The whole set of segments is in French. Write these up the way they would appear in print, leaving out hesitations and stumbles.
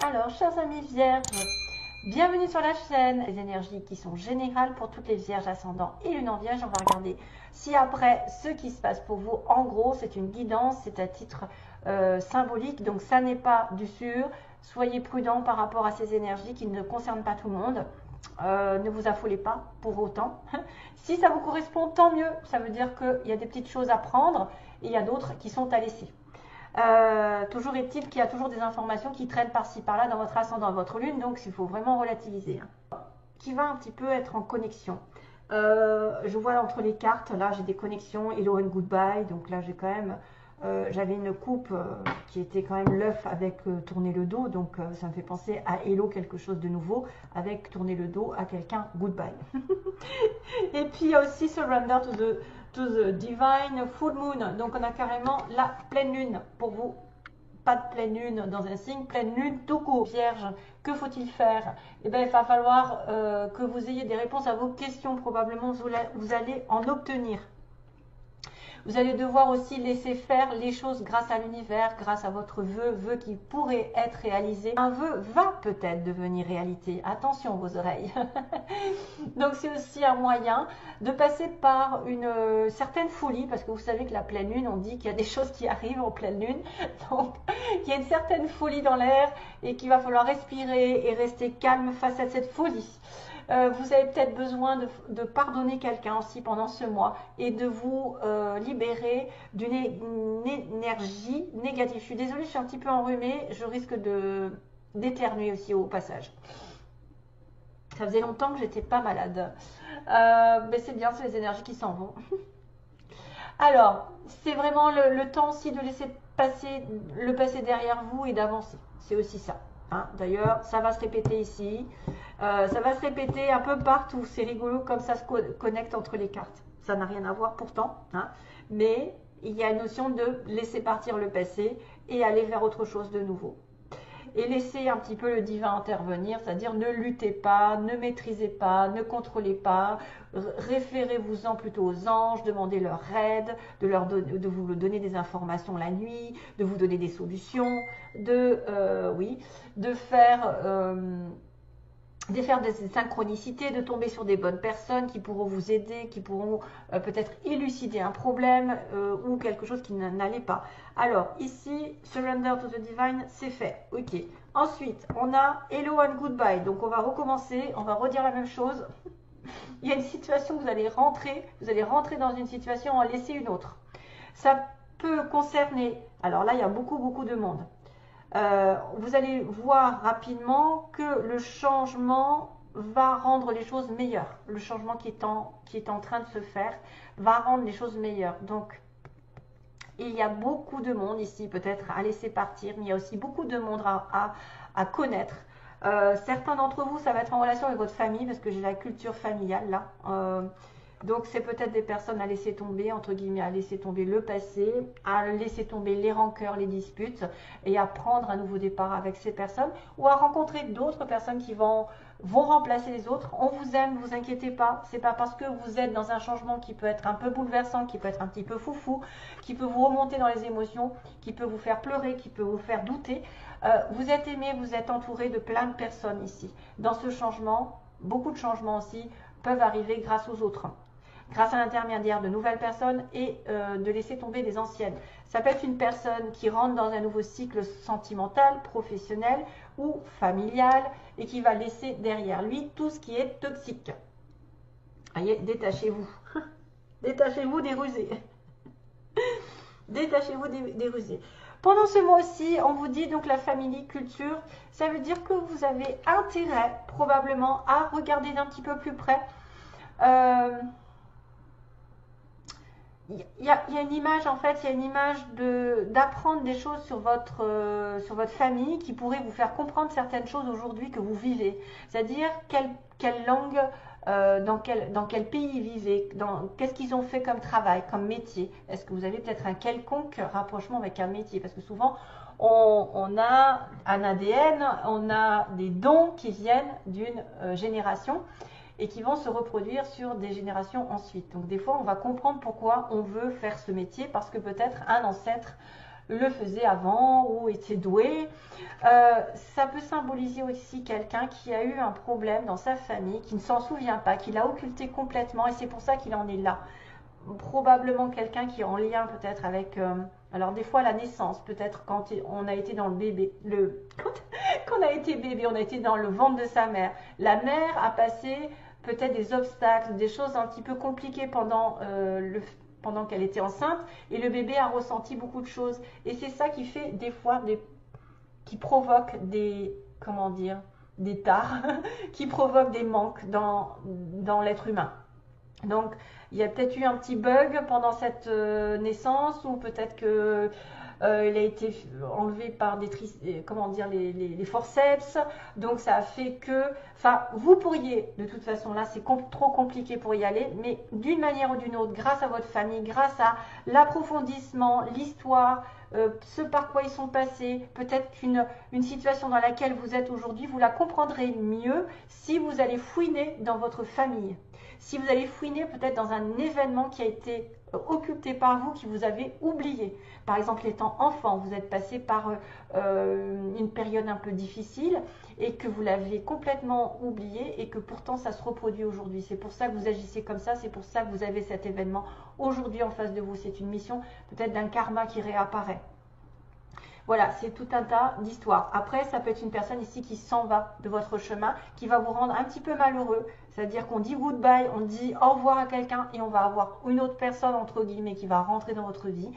Alors, chers amis vierges, bienvenue sur la chaîne. Les énergies qui sont générales pour toutes les vierges ascendants et lune en vierge. On va regarder si après ce qui se passe pour vous, en gros, c'est une guidance, c'est à titre symbolique. Donc, ça n'est pas du sûr. Soyez prudents par rapport à ces énergies qui ne concernent pas tout le monde. Ne vous affolez pas pour autant. Si ça vous correspond, tant mieux. Ça veut dire qu'il y a des petites choses à prendre et il y a d'autres qui sont à laisser. Toujours est-il qu'il y a toujours des informations qui traînent par-ci par-là dans votre ascendant, dans votre lune, donc il faut vraiment relativiser. Qui va un petit peu être en connexion. Je vois entre les cartes, là j'ai des connexions, hello and goodbye, donc là j'ai quand même, j'avais une coupe qui était quand même l'œuf avec tourner le dos, donc ça me fait penser à hello, quelque chose de nouveau, avec tourner le dos à quelqu'un, goodbye. Et puis il y a aussi surrender to the divine full moon, donc on a carrément la pleine lune pour vous. Pas de pleine lune dans un signe, pleine lune tout court. Vierge, que faut-il faire? Eh bien, il va falloir que vous ayez des réponses à vos questions. Probablement, vous allez en obtenir. Vous allez devoir aussi laisser faire les choses grâce à l'univers, grâce à votre vœu qui pourrait être réalisé. Un vœu va peut-être devenir réalité. Attention vos oreilles. Donc c'est aussi un moyen de passer par une certaine folie, parce que vous savez que la pleine lune, on dit qu'il y a des choses qui arrivent en pleine lune. Donc il y a une certaine folie dans l'air et qu'il va falloir respirer et rester calme face à cette folie. Vous avez peut-être besoin de pardonner quelqu'un aussi pendant ce mois et de vous libérer d'une énergie négative. Je suis désolée, je suis un petit peu enrhumée, je risque d'éternuer aussi au passage. Ça faisait longtemps que j'étais pas malade. Mais c'est bien, c'est les énergies qui s'en vont. Alors, c'est vraiment le temps aussi de laisser le passé derrière vous et d'avancer. C'est aussi ça. Hein. D'ailleurs, ça va se répéter ici. Ça va se répéter un peu partout. C'est rigolo comme ça se connecte entre les cartes. Ça n'a rien à voir pourtant. Hein. Mais il y a une notion de laisser partir le passé et aller vers autre chose de nouveau. Et laissez un petit peu le divin intervenir, c'est-à-dire ne luttez pas, ne maîtrisez pas, ne contrôlez pas, référez-vous-en plutôt aux anges, demandez leur aide, de vous donner des informations la nuit, de vous donner des solutions, de faire des synchronicités, de tomber sur des bonnes personnes qui pourront vous aider, qui pourront peut-être élucider un problème ou quelque chose qui n'allait pas. Alors ici, surrender to the divine, c'est fait. Ok. Ensuite, on a hello and goodbye. Donc on va recommencer, on va redire la même chose. Il y a une situation, vous allez rentrer dans une situation, en laisser une autre. Ça peut concerner, alors là il y a beaucoup de monde. Vous allez voir rapidement que le changement va rendre les choses meilleures. Le changement qui est en train de se faire va rendre les choses meilleures. Donc, il y a beaucoup de monde ici peut-être à laisser partir, mais il y a aussi beaucoup de monde à connaître. Certains d'entre vous, ça va être en relation avec votre famille, parce que j'ai la culture familiale là. Donc c'est peut-être des personnes à laisser tomber, entre guillemets, à laisser tomber le passé, à laisser tomber les rancœurs, les disputes, et à prendre un nouveau départ avec ces personnes, ou à rencontrer d'autres personnes qui vont remplacer les autres. On vous aime, ne vous inquiétez pas, c'est pas parce que vous êtes dans un changement qui peut être un peu bouleversant, qui peut être un petit peu foufou, qui peut vous remonter dans les émotions, qui peut vous faire pleurer, qui peut vous faire douter. Vous êtes aimé, vous êtes entouré de plein de personnes ici. Dans ce changement, beaucoup de changements aussi peuvent arriver grâce aux autres, grâce à l'intermédiaire de nouvelles personnes et de laisser tomber des anciennes. Ça peut être une personne qui rentre dans un nouveau cycle sentimental, professionnel ou familial et qui va laisser derrière lui tout ce qui est toxique. Voyez, détachez-vous. Détachez-vous des rusés. Détachez-vous des rusés. Pendant ce mois-ci, on vous dit donc la famille culture, ça veut dire que vous avez intérêt probablement à regarder d'un petit peu plus près. Il y a une image, en fait, il y a une image d'apprendre des choses sur votre famille qui pourrait vous faire comprendre certaines choses aujourd'hui que vous vivez. C'est-à-dire quelle langue, dans quel pays ils vivaient, qu'est-ce qu'ils ont fait comme travail, comme métier. Est-ce que vous avez peut-être un quelconque rapprochement avec un métier? Parce que souvent, on a un ADN, on a des dons qui viennent d'une génération et qui vont se reproduire sur des générations ensuite. Donc des fois, on va comprendre pourquoi on veut faire ce métier, parce que peut-être un ancêtre le faisait avant ou était doué. Ça peut symboliser aussi quelqu'un qui a eu un problème dans sa famille, qui ne s'en souvient pas, qui l'a occulté complètement et c'est pour ça qu'il en est là. Probablement quelqu'un qui est en lien peut-être avec... alors des fois la naissance, peut-être quand on a été dans le bébé, quand on a été bébé, on a été dans le ventre de sa mère. La mère a passé peut-être des obstacles, des choses un petit peu compliquées pendant qu'elle était enceinte et le bébé a ressenti beaucoup de choses. Et c'est ça qui fait des fois qui provoque des, comment dire, des tares, qui provoque des manques dans l'être humain. Donc, il y a peut-être eu un petit bug pendant cette naissance ou peut-être que il a été enlevé par comment dire, les forceps. Donc, ça a fait que... Enfin, vous pourriez, de toute façon, là, c'est trop compliqué pour y aller, mais d'une manière ou d'une autre, grâce à votre famille, grâce à l'approfondissement, l'histoire, ce par quoi ils sont passés, peut-être qu'une situation dans laquelle vous êtes aujourd'hui, vous la comprendrez mieux si vous allez fouiner dans votre famille. Si vous allez fouiner peut-être dans un événement qui a été occulté par vous, qui vous avez oublié. Par exemple, étant enfant, vous êtes passé par une période un peu difficile et que vous l'avez complètement oublié et que pourtant ça se reproduit aujourd'hui. C'est pour ça que vous agissez comme ça, c'est pour ça que vous avez cet événement aujourd'hui en face de vous. C'est une mission peut-être d'un karma qui réapparaît. Voilà, c'est tout un tas d'histoires. Après, ça peut être une personne ici qui s'en va de votre chemin, qui va vous rendre un petit peu malheureux. C'est-à-dire qu'on dit goodbye, on dit au revoir à quelqu'un et on va avoir une autre personne, entre guillemets, qui va rentrer dans votre vie.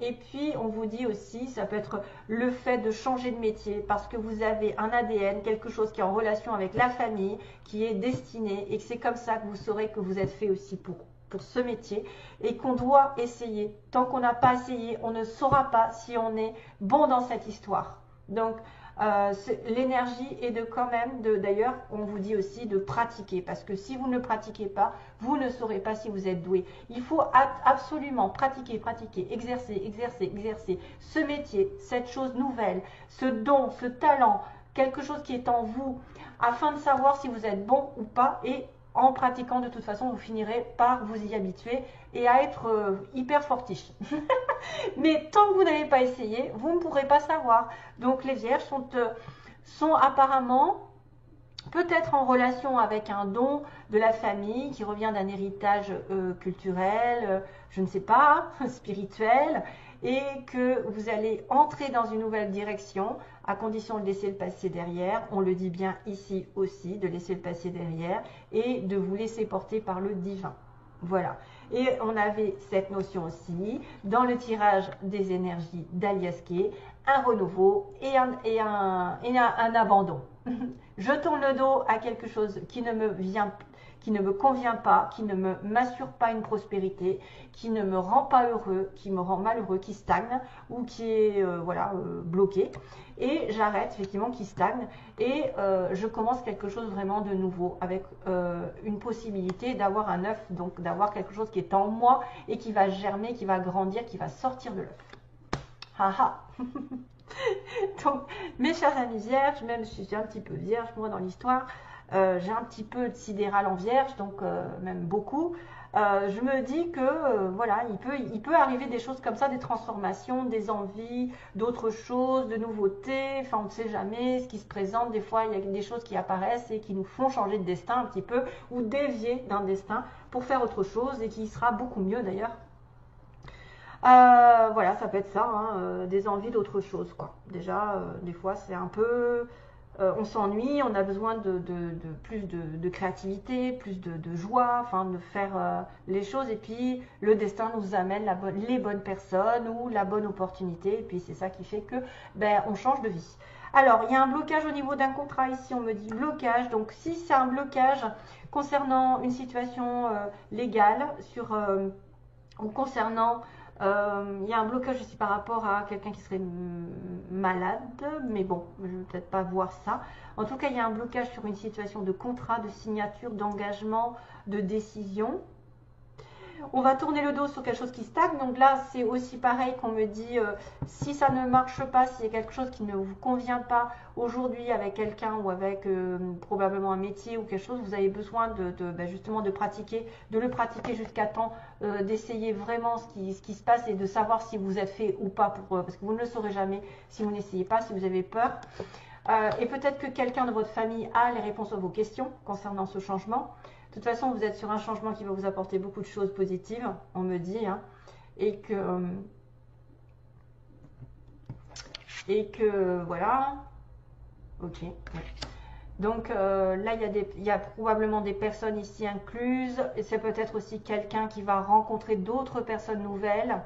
Et puis, on vous dit aussi, ça peut être le fait de changer de métier parce que vous avez un ADN, quelque chose qui est en relation avec la famille, qui est destiné et que c'est comme ça que vous saurez que vous êtes fait aussi pour ce métier et qu'on doit essayer. Tant qu'on n'a pas essayé, on ne saura pas si on est bon dans cette histoire. Donc, l'énergie est de quand même, d'ailleurs, on vous dit aussi de pratiquer parce que si vous ne pratiquez pas, vous ne saurez pas si vous êtes doué. Il faut absolument pratiquer, exercer ce métier, cette chose nouvelle, ce don, ce talent, quelque chose qui est en vous afin de savoir si vous êtes bon ou pas et en pratiquant, de toute façon, vous finirez par vous y habituer et à être hyper fortiche. Mais tant que vous n'avez pas essayé, vous ne pourrez pas savoir. Donc les vierges sont apparemment peut-être en relation avec un don de la famille qui revient d'un héritage culturel, je ne sais pas, spirituel, et que vous allez entrer dans une nouvelle direction à condition de laisser le passé derrière. On le dit bien ici aussi, de laisser le passé derrière et de vous laisser porter par le divin. Voilà. Et on avait cette notion aussi dans le tirage des énergies d'Aliaské, un renouveau et un abandon. Je tourne le dos à quelque chose qui ne me convient pas, qui ne m'assure pas une prospérité, qui ne me rend pas heureux, qui me rend malheureux, qui stagne ou qui est bloqué. Et j'arrête, effectivement, qui stagne et je commence quelque chose vraiment de nouveau avec une possibilité d'avoir un œuf, donc d'avoir quelque chose qui est en moi et qui va germer, qui va grandir, qui va sortir de l'œuf. Haha. Donc, mes chers amis vierges, même si je suis un petit peu vierge, moi dans l'histoire, j'ai un petit peu de sidéral en vierge, donc même beaucoup. Je me dis que voilà, il peut arriver des choses comme ça, des transformations, des envies, d'autres choses, de nouveautés. Enfin, on ne sait jamais ce qui se présente. Des fois, il y a des choses qui apparaissent et qui nous font changer de destin un petit peu ou dévier d'un destin pour faire autre chose et qui sera beaucoup mieux d'ailleurs. Voilà, ça peut être ça, hein, des envies d'autre chose, quoi. Déjà, des fois, c'est un peu... on s'ennuie, on a besoin de plus de créativité, plus de joie, enfin, de faire les choses. Et puis, le destin nous amène les bonnes personnes ou la bonne opportunité. Et puis, c'est ça qui fait que, on change de vie. Alors, il y a un blocage au niveau d'un contrat ici, on me dit blocage. Donc, si c'est un blocage concernant une situation légale ou concernant... il y a un blocage aussi par rapport à quelqu'un qui serait malade, mais bon, je ne vais peut-être pas voir ça. En tout cas, il y a un blocage sur une situation de contrat, de signature, d'engagement, de décision. On va tourner le dos sur quelque chose qui stagne. Donc là, c'est aussi pareil qu'on me dit, si ça ne marche pas, s'il y a quelque chose qui ne vous convient pas aujourd'hui avec quelqu'un ou avec probablement un métier ou quelque chose, vous avez besoin justement de pratiquer, de le pratiquer jusqu'à temps, d'essayer vraiment ce qui se passe et de savoir si vous êtes fait ou pas, parce que vous ne le saurez jamais si vous n'essayez pas, si vous avez peur. Et peut-être que quelqu'un de votre famille a les réponses à vos questions concernant ce changement. De toute façon, vous êtes sur un changement qui va vous apporter beaucoup de choses positives, on me dit, hein, et que voilà, ok. Ouais. Donc là, il y a probablement des personnes ici incluses, et c'est peut-être aussi quelqu'un qui va rencontrer d'autres personnes nouvelles,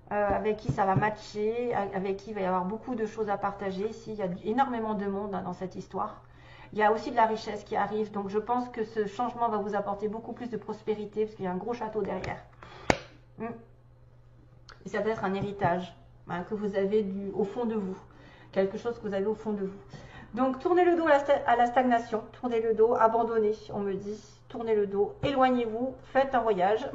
avec qui ça va matcher, avec qui il va y avoir beaucoup de choses à partager. Ici, il y a énormément de monde, hein, dans cette histoire. Il y a aussi de la richesse qui arrive, donc je pense que ce changement va vous apporter beaucoup plus de prospérité, parce qu'il y a un gros château derrière. Et ça peut être un héritage, hein, que vous avez au fond de vous, quelque chose que vous avez au fond de vous. Donc tournez le dos à la stagnation, tournez le dos, abandonnez, on me dit, tournez le dos, éloignez-vous, faites un voyage.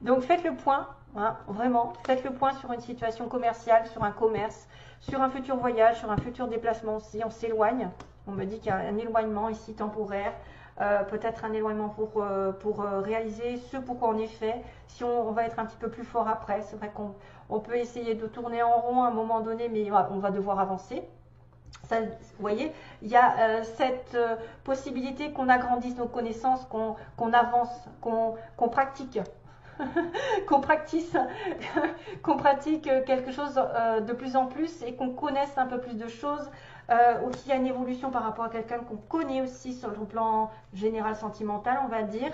Donc faites le point, hein, vraiment, faites le point sur une situation commerciale, sur un commerce, sur un futur voyage, sur un futur déplacement aussi, on s'éloigne. On me dit qu'il y a un éloignement ici temporaire, peut-être un éloignement pour réaliser ce pourquoi on est fait. Si on va être un petit peu plus fort après, c'est vrai qu'on peut essayer de tourner en rond à un moment donné, mais on va devoir avancer. Ça, vous voyez, il y a cette possibilité qu'on agrandisse nos connaissances, qu'on avance, qu'on pratique. qu'on pratique quelque chose de plus en plus et qu'on connaisse un peu plus de choses. Aussi, il y a une évolution par rapport à quelqu'un qu'on connaît aussi sur le plan général sentimental, on va dire.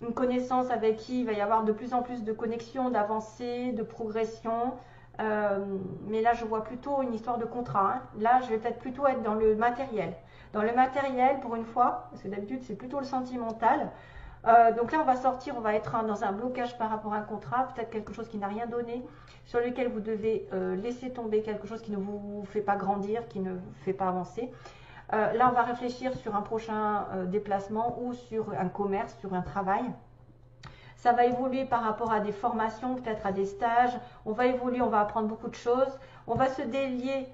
Une connaissance avec qui il va y avoir de plus en plus de connexions, d'avancées, de progression. Mais là, je vois plutôt une histoire de contrat, hein. Là, je vais peut-être plutôt être dans le matériel. Dans le matériel, pour une fois, parce que d'habitude, c'est plutôt le sentimental. Donc là, on va sortir, on va être dans un blocage par rapport à un contrat, peut-être quelque chose qui n'a rien donné, sur lequel vous devez laisser tomber quelque chose qui ne vous fait pas grandir, qui ne vous fait pas avancer. Là, on va réfléchir sur un prochain déplacement ou sur un commerce, sur un travail. Ça va évoluer par rapport à des formations, peut-être à des stages. On va évoluer, on va apprendre beaucoup de choses. On va se délier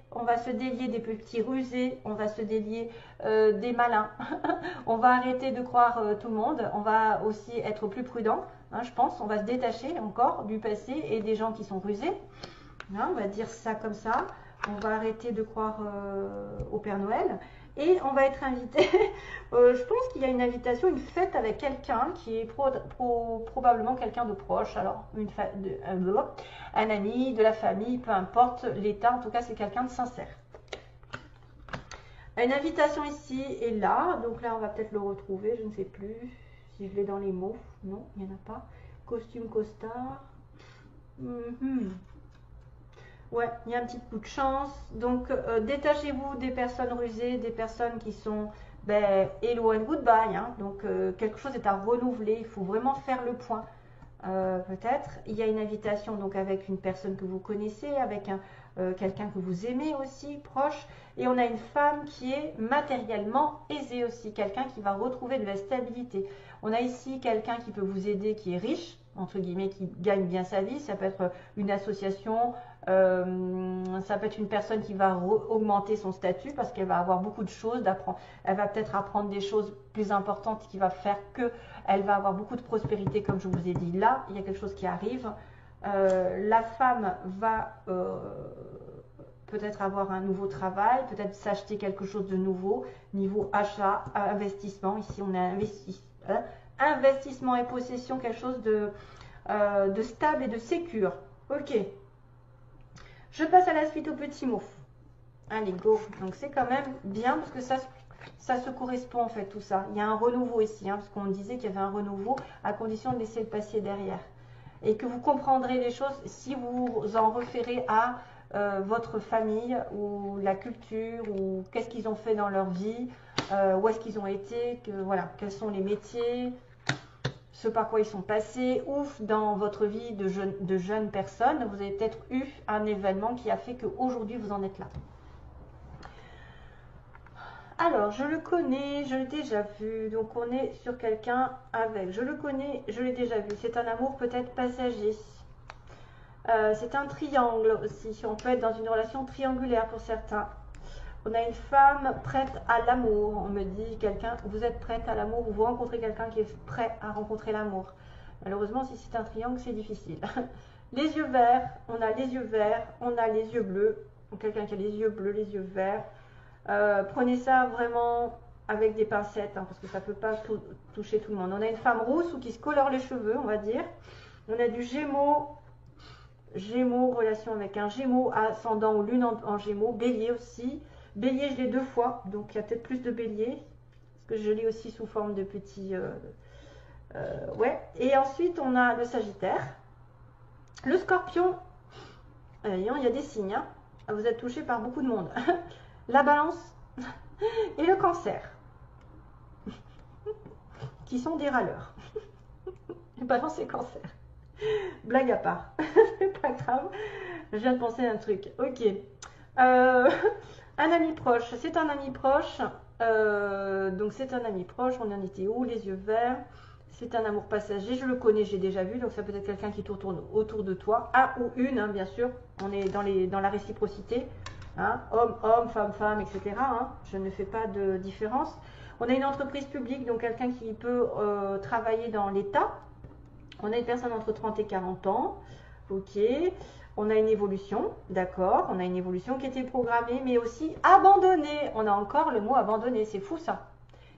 des petits rusés. On va se délier des malins. On va arrêter de croire tout le monde. On va aussi être plus prudent, hein, je pense. On va se détacher encore du passé et des gens qui sont rusés. Hein, on va dire ça comme ça. On va arrêter de croire au Père Noël. Et on va être invité, je pense qu'il y a une invitation, une fête avec quelqu'un qui est probablement quelqu'un de proche, alors un ami, de la famille, peu importe l'état, en tout cas c'est quelqu'un de sincère. Une invitation ici et là, donc là on va peut-être le retrouver, je ne sais plus si je l'ai dans les mots, non, il n'y en a pas. Costume, costard. Ouais, il y a un petit coup de chance. Donc, détachez-vous des personnes rusées, des personnes qui sont hello and goodbye. Hein. Donc, quelque chose est à renouveler. Il faut vraiment faire le point. Peut-être. Il y a une invitation donc avec une personne que vous connaissez, avec quelqu'un que vous aimez aussi, proche. Et on a une femme qui est matériellement aisée aussi. Quelqu'un qui va retrouver de la stabilité. On a ici quelqu'un qui peut vous aider, qui est riche, entre guillemets, qui gagne bien sa vie. Ça peut être une association. Ça peut être une personne qui va augmenter son statut parce qu'elle va avoir beaucoup de choses d'apprendre. Elle va peut-être apprendre des choses plus importantes qui va faire qu'elle va avoir beaucoup de prospérité, comme je vous ai dit. Là, il y a quelque chose qui arrive. La femme va peut-être avoir un nouveau travail, peut-être s'acheter quelque chose de nouveau, niveau achat, investissement. Ici, on a investissement et possession, quelque chose de stable et de sécure. Ok. Je passe à la suite aux petits mots. Allez, go. Donc, c'est quand même bien parce que ça se correspond en fait, tout ça. Il y a un renouveau ici, hein, parce qu'on disait qu'il y avait un renouveau à condition de laisser le passé derrière. Et que vous comprendrez les choses si vous en référez à votre famille ou la culture ou qu'est-ce qu'ils ont fait dans leur vie, où est-ce qu'ils ont été, voilà, quels sont les métiers, ce par quoi ils sont passés, ou dans votre vie de jeune personne, vous avez peut-être eu un événement qui a fait qu'aujourd'hui vous en êtes là. Alors, je le connais, je l'ai déjà vu. Donc, on est sur quelqu'un avec. Je le connais, je l'ai déjà vu. C'est un amour peut-être passager. C'est un triangle aussi. On peut être dans une relation triangulaire pour certains. On a une femme prête à l'amour. On me dit quelqu'un, vous êtes prête à l'amour ou vous rencontrez quelqu'un qui est prêt à rencontrer l'amour. Malheureusement, si c'est un triangle, c'est difficile. Les yeux verts, on a les yeux verts, on a les yeux bleus. Quelqu'un qui a les yeux bleus, les yeux verts. Prenez ça vraiment avec des pincettes, hein, parce que ça ne peut pas toucher tout le monde. On a une femme rousse ou qui se colore les cheveux, on va dire. On a du Gémeaux, Gémeaux, relation avec un Gémeaux, ascendant ou lune en Gémeaux, Bélier aussi. Bélier, je l'ai 2 fois, donc il y a peut-être plus de Bélier, parce que je l'ai aussi sous forme de petits... ouais. Et ensuite, on a le Sagittaire. Le Scorpion, il y a des signes, hein. Vous êtes touché par beaucoup de monde. La Balance et le Cancer, qui sont des râleurs. Balance et Cancer. Blague à part. C'est pas grave. Je viens de penser à un truc. Ok. Un ami proche. C'est un ami proche. Donc c'est un ami proche. On en était où? Les yeux verts. C'est un amour passager. Je le connais, j'ai déjà vu. Donc ça peut être quelqu'un qui tourne autour de toi. Un ou une, hein, bien sûr. On est dans la réciprocité. Hein, homme, homme, femme, femme, etc. Hein, je ne fais pas de différence. On a une entreprise publique, donc quelqu'un qui peut travailler dans l'État. On a une personne entre 30 et 40 ans. Ok. On a une évolution, d'accord. On a une évolution qui était programmée, mais aussi abandonnée. On a encore le mot abandonné. C'est fou ça.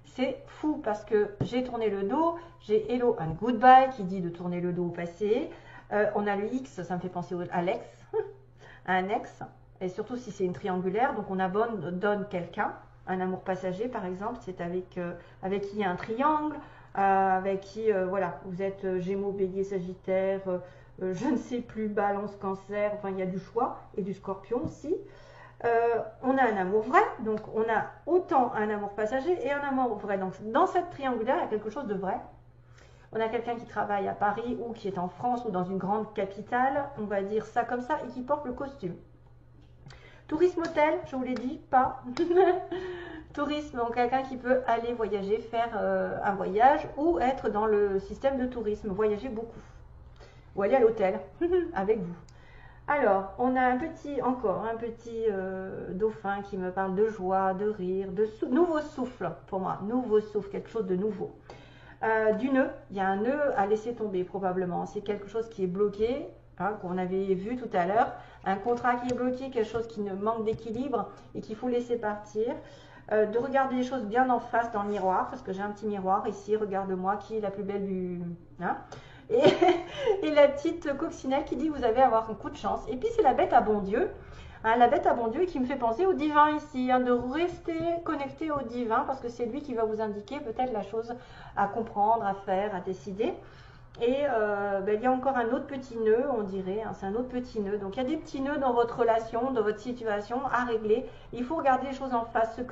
C'est fou parce que j'ai tourné le dos. J'ai hello and goodbye qui dit de tourner le dos au passé. On a le X, ça me fait penser à l'ex, à un ex. Et surtout si c'est une triangulaire, donc on abandonne quelqu'un, un amour passager par exemple, c'est avec qui il y a un triangle, avec qui, voilà, vous êtes Gémeaux, Bélier, Sagittaire, je ne sais plus, Balance, Cancer, enfin il y a du choix, et du Scorpion aussi. On a un amour vrai, donc on a autant un amour passager et un amour vrai. Donc dans cette triangulaire, il y a quelque chose de vrai. On a quelqu'un qui travaille à Paris ou qui est en France ou dans une grande capitale, on va dire ça comme ça, et qui porte le costume. Tourisme hôtel, je vous l'ai dit, pas. Tourisme, donc quelqu'un qui peut aller voyager, faire un voyage ou être dans le système de tourisme, voyager beaucoup. Ou aller à l'hôtel avec vous. Alors, on a encore un petit dauphin qui me parle de joie, de rire, de nouveau souffle pour moi. Nouveau souffle, quelque chose de nouveau. Du nœud, il y a un nœud à laisser tomber probablement. C'est quelque chose qui est bloqué. Hein, qu'on avait vu tout à l'heure, un contrat qui est bloqué, quelque chose qui ne manque d'équilibre et qu'il faut laisser partir, de regarder les choses bien en face dans le miroir, parce que j'ai un petit miroir ici, regarde-moi, qui est la plus belle du... Hein, et la petite coccinelle qui dit vous allez avoir un coup de chance. Et puis c'est la bête à bon Dieu, hein, la bête à bon Dieu qui me fait penser au divin ici, hein, de rester connecté au divin, parce que c'est lui qui va vous indiquer peut-être la chose à comprendre, à faire, à décider. Et il y a encore un autre petit nœud, on dirait, hein, c'est un autre petit nœud. Donc il y a des petits nœuds dans votre relation, dans votre situation à régler. Il faut regarder les choses en face, ce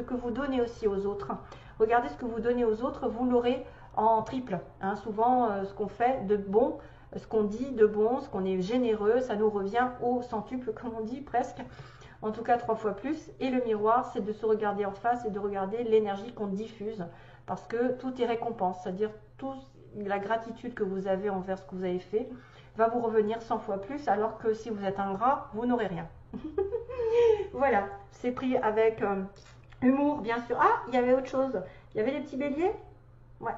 que vous donnez aussi aux autres. Regardez ce que vous donnez aux autres, vous l'aurez en triple. Hein. Souvent, ce qu'on fait de bon, ce qu'on dit de bon, ce qu'on est généreux, ça nous revient au centuple, comme on dit presque. En tout cas 3 fois plus. Et le miroir, c'est de se regarder en face et de regarder l'énergie qu'on diffuse. Parce que tout est récompense, c'est-à-dire tout... La gratitude que vous avez envers ce que vous avez fait va vous revenir 100 fois plus, alors que si vous êtes ingrat, vous n'aurez rien. Voilà, c'est pris avec humour, bien sûr. Ah, il y avait autre chose. Il y avait les petits béliers. Ouais,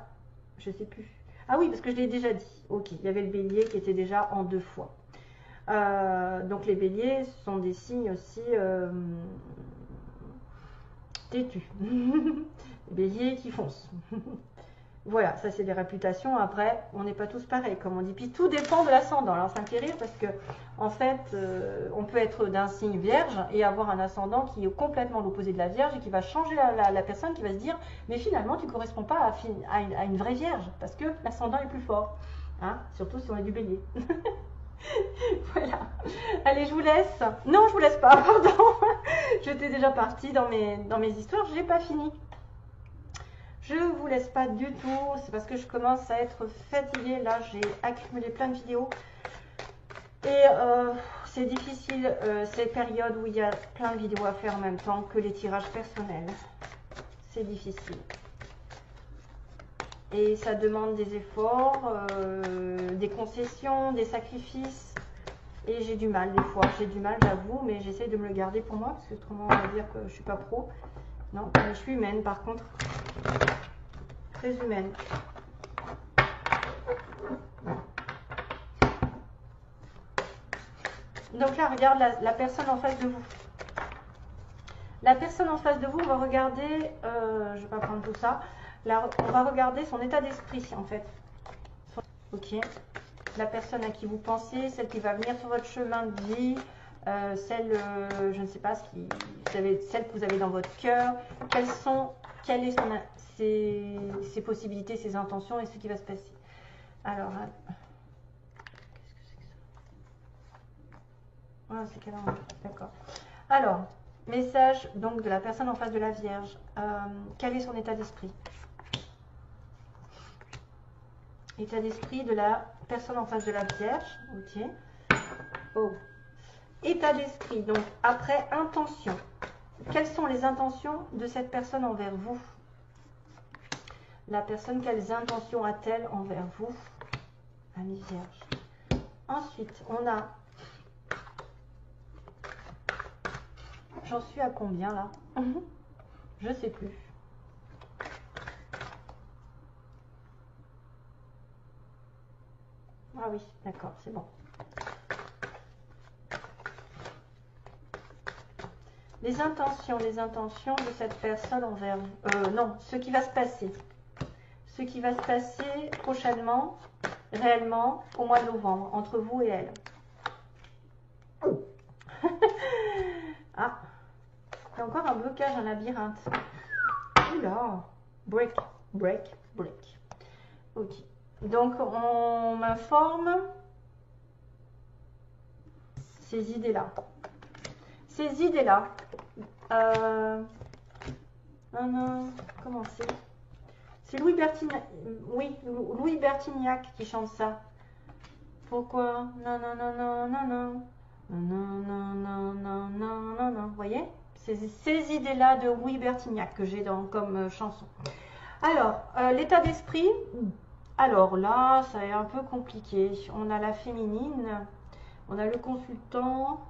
je sais plus. Ah oui, parce que je l'ai déjà dit. Ok, il y avait le bélier qui était déjà en 2 fois. Donc les béliers sont des signes aussi têtus. Béliers qui foncent. Voilà, ça c'est des réputations. Après, on n'est pas tous pareils, comme on dit. Puis tout dépend de l'ascendant. Alors ça me fait rire parce que, en fait, on peut être d'un signe vierge et avoir un ascendant qui est complètement l'opposé de la vierge et qui va changer la personne, qui va se dire, mais finalement, tu ne corresponds pas à une vraie vierge parce que l'ascendant est plus fort. Hein, surtout si on est du bélier. Voilà. Allez, je vous laisse. Non, je vous laisse pas, pardon. J'étais déjà partie dans mes histoires, je n'ai pas fini. Je ne vous laisse pas du tout, c'est parce que je commence à être fatiguée. Là, j'ai accumulé plein de vidéos. Et c'est difficile ces périodes où il y a plein de vidéos à faire en même temps que les tirages personnels. C'est difficile. Et ça demande des efforts, des concessions, des sacrifices. Et j'ai du mal des fois. J'ai du mal, j'avoue, mais j'essaie de me le garder pour moi parce que autrement on va dire que je suis pas pro. Non, mais je suis humaine par contre. Très humaine. Donc là, regarde la personne en face de vous. La personne en face de vous, on va regarder, je vais pas prendre tout ça, là, on va regarder son état d'esprit en fait. Ok. La personne à qui vous pensez, celle qui va venir sur votre chemin de vie, celle, je ne sais pas, celle que vous avez dans votre cœur, quelles est ses possibilités, ses intentions et ce qui va se passer. Alors, ah, c'est quelle heure? D'accord. Alors, message donc de la personne en face de la Vierge. Quel est son état d'esprit? État d'esprit de la personne en face de la Vierge. Ok. Oh. État d'esprit. Donc, après, intention. Quelles sont les intentions de cette personne envers vous? La personne, quelles intentions a-t-elle envers vous? Ami Vierge. Ensuite, on a... J'en suis à combien là? Je sais plus. Ah oui, d'accord, c'est bon. Les intentions de cette personne envers vous. Non, ce qui va se passer. Ce qui va se passer prochainement, réellement, au mois de novembre, entre vous et elle. Ah, il y a encore un blocage, un labyrinthe. Oula, break. Ok. Donc, on m'informe ces idées-là. Ces idées-là. Comment c'est? C'est Louis Bertignac. Oui, Louis Bertignac qui chante ça. Pourquoi? Non, non, non, non, non, non. Non, non, non, non, non, non, non. Vous voyez? C'est ces idées-là de Louis Bertignac que j'ai comme chanson. Alors, l'état d'esprit. Alors là, ça est un peu compliqué. On a la féminine, on a le consultant,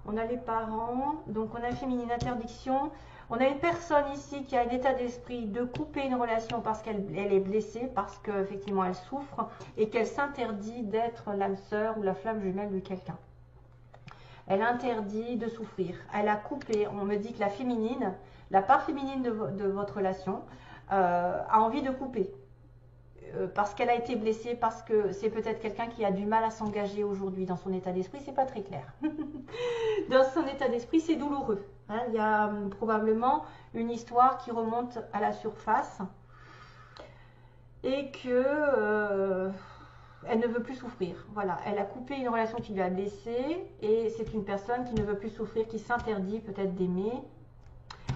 on a les parents, donc on a féminine, interdiction. On a une personne ici qui a un état d'esprit de couper une relation parce qu'elle est blessée, parce qu'effectivement elle souffre et qu'elle s'interdit d'être l'âme sœur ou la flamme jumelle de quelqu'un. Elle interdit de souffrir. Elle a coupé, on me dit que la féminine, la part féminine de votre relation a envie de couper. Parce qu'elle a été blessée, parce que c'est peut-être quelqu'un qui a du mal à s'engager aujourd'hui dans son état d'esprit, c'est pas très clair. Dans son état d'esprit, c'est douloureux. Hein, il y a probablement une histoire qui remonte à la surface et que elle ne veut plus souffrir. Voilà, elle a coupé une relation qui lui a blessée et c'est une personne qui ne veut plus souffrir, qui s'interdit peut-être d'aimer.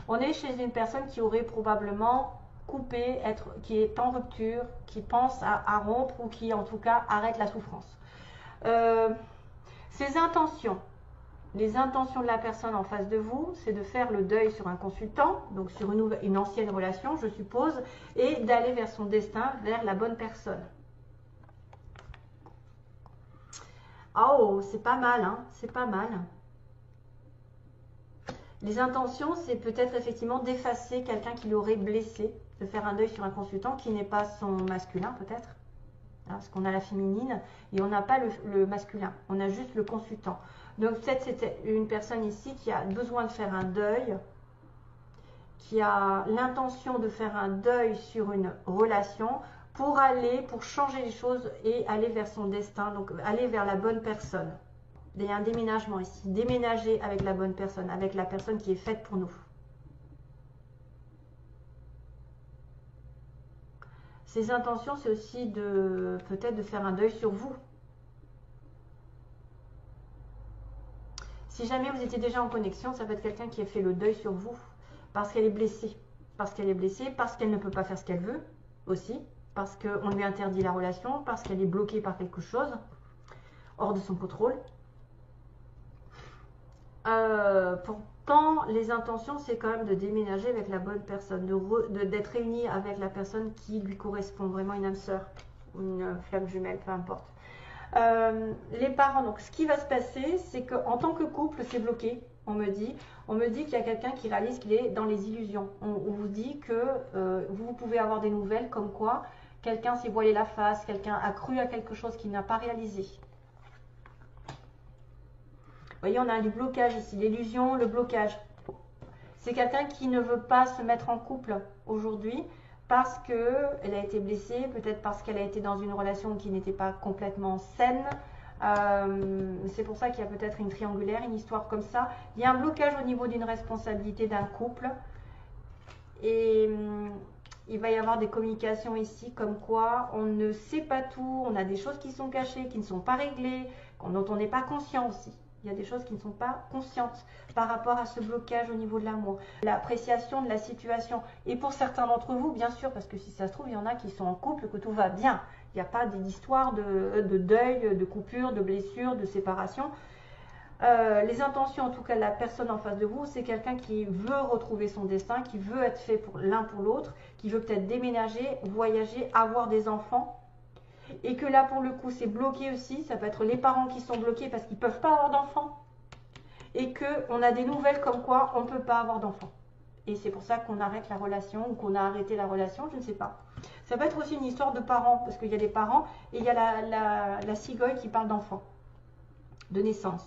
On est chez une personne qui aurait probablement coupé, qui est en rupture, qui pense à rompre ou qui en tout cas arrête la souffrance. Ses intentions, les intentions de la personne en face de vous, c'est de faire le deuil sur un consultant, donc sur une ancienne relation, je suppose, et d'aller vers son destin, vers la bonne personne. Oh, c'est pas mal, hein, c'est pas mal. Les intentions, c'est peut-être effectivement d'effacer quelqu'un qui l'aurait blessé, de faire un deuil sur un consultant qui n'est pas son masculin peut-être. Hein, parce qu'on a la féminine et on n'a pas le masculin, on a juste le consultant. Donc peut-être c'était une personne ici qui a besoin de faire un deuil, qui a l'intention de faire un deuil sur une relation pour changer les choses et aller vers son destin, donc aller vers la bonne personne. Il y a un déménagement ici, déménager avec la bonne personne, avec la personne qui est faite pour nous. Ses intentions, c'est aussi peut-être de faire un deuil sur vous. Si jamais vous étiez déjà en connexion, ça peut être quelqu'un qui a fait le deuil sur vous parce qu'elle est blessée. Parce qu'elle est blessée, parce qu'elle ne peut pas faire ce qu'elle veut aussi, parce qu'on lui interdit la relation, parce qu'elle est bloquée par quelque chose. hors de son contrôle. Pourtant, les intentions, c'est quand même de déménager avec la bonne personne, d'être réuni avec la personne qui lui correspond, vraiment une âme sœur, une flamme jumelle, peu importe. Les parents, donc ce qui va se passer, c'est qu'en tant que couple, c'est bloqué. On me dit qu'il y a quelqu'un qui réalise qu'il est dans les illusions. On vous dit que vous pouvez avoir des nouvelles comme quoi quelqu'un s'est voilé la face, quelqu'un a cru à quelque chose qu'il n'a pas réalisé. Vous voyez, on a du blocage ici, l'illusion, le blocage. C'est quelqu'un qui ne veut pas se mettre en couple aujourd'hui parce qu'elle a été blessée, peut-être parce qu'elle a été dans une relation qui n'était pas complètement saine. C'est pour ça qu'il y a peut-être une triangulaire, une histoire comme ça. Il y a un blocage au niveau d'une responsabilité d'un couple. Et il va y avoir des communications ici comme quoi on ne sait pas tout, on a des choses qui sont cachées, qui ne sont pas réglées, dont on n'est pas conscient aussi. Il y a des choses qui ne sont pas conscientes par rapport à ce blocage au niveau de l'amour. L'appréciation de la situation. Et pour certains d'entre vous, bien sûr, parce que si ça se trouve, il y en a qui sont en couple, que tout va bien. Il n'y a pas d'histoire de deuil, de coupure, de blessure, de séparation. Les intentions, en tout cas, de la personne en face de vous, c'est quelqu'un qui veut retrouver son destin, qui veut être fait pour l'un pour l'autre, qui veut peut-être déménager, voyager, avoir des enfants. Et que là, pour le coup, c'est bloqué aussi. Ça peut être les parents qui sont bloqués parce qu'ils ne peuvent pas avoir d'enfants. Et qu'on a des nouvelles comme quoi on ne peut pas avoir d'enfants. Et c'est pour ça qu'on arrête la relation ou qu'on a arrêté la relation, je ne sais pas. Ça peut être aussi une histoire de parents, parce qu'il y a des parents et il y a la cigogne qui parle d'enfants, de naissance.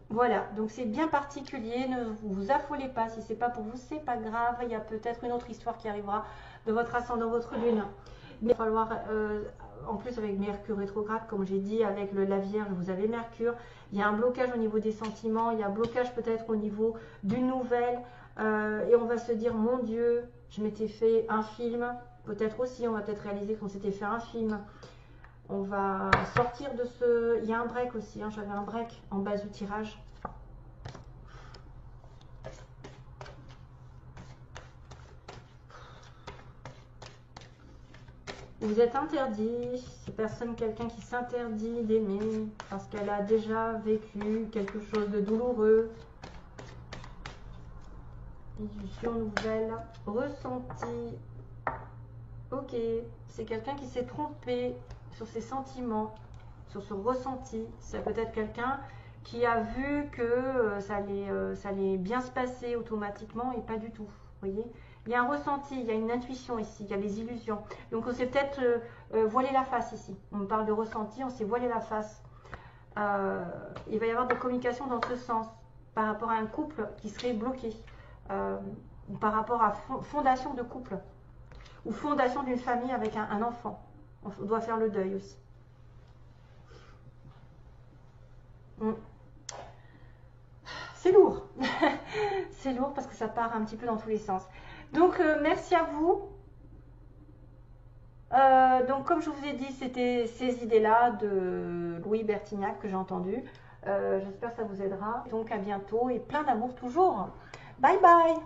Voilà, donc c'est bien particulier, ne vous affolez pas, si c'est pas pour vous, c'est pas grave, il y a peut-être une autre histoire qui arrivera de votre ascendant, votre lune. Mais il va falloir, en plus avec Mercure rétrograde, comme j'ai dit, avec la Vierge, vous avez Mercure, il y a un blocage au niveau des sentiments, il y a un blocage peut-être au niveau d'une nouvelle, et on va se dire, mon Dieu, je m'étais fait un film, peut-être aussi, on va peut-être réaliser qu'on s'était fait un film. On va sortir de ce... Il y a un break aussi, hein, j'avais un break en base du tirage. Vous êtes interdit, c'est quelqu'un qui s'interdit d'aimer parce qu'elle a déjà vécu quelque chose de douloureux. Illusion nouvelle, ressenti. Ok, c'est quelqu'un qui s'est trompé sur ses sentiments, sur ce ressenti. C'est peut-être quelqu'un qui a vu que ça allait bien se passer automatiquement et pas du tout. Vous voyez, il y a un ressenti, il y a une intuition ici, il y a des illusions. Donc on s'est peut-être voilé la face ici. On me parle de ressenti, on s'est voilé la face. Il va y avoir des communications dans ce sens par rapport à un couple qui serait bloqué, par rapport à fondation de couple ou fondation d'une famille avec un enfant. On doit faire le deuil aussi. C'est lourd. C'est lourd parce que ça part un petit peu dans tous les sens. Donc, merci à vous. Donc, comme je vous ai dit, c'était ces idées-là de Louis Bertignac que j'ai entendues. J'espère que ça vous aidera. Donc, à bientôt et plein d'amour toujours. Bye bye.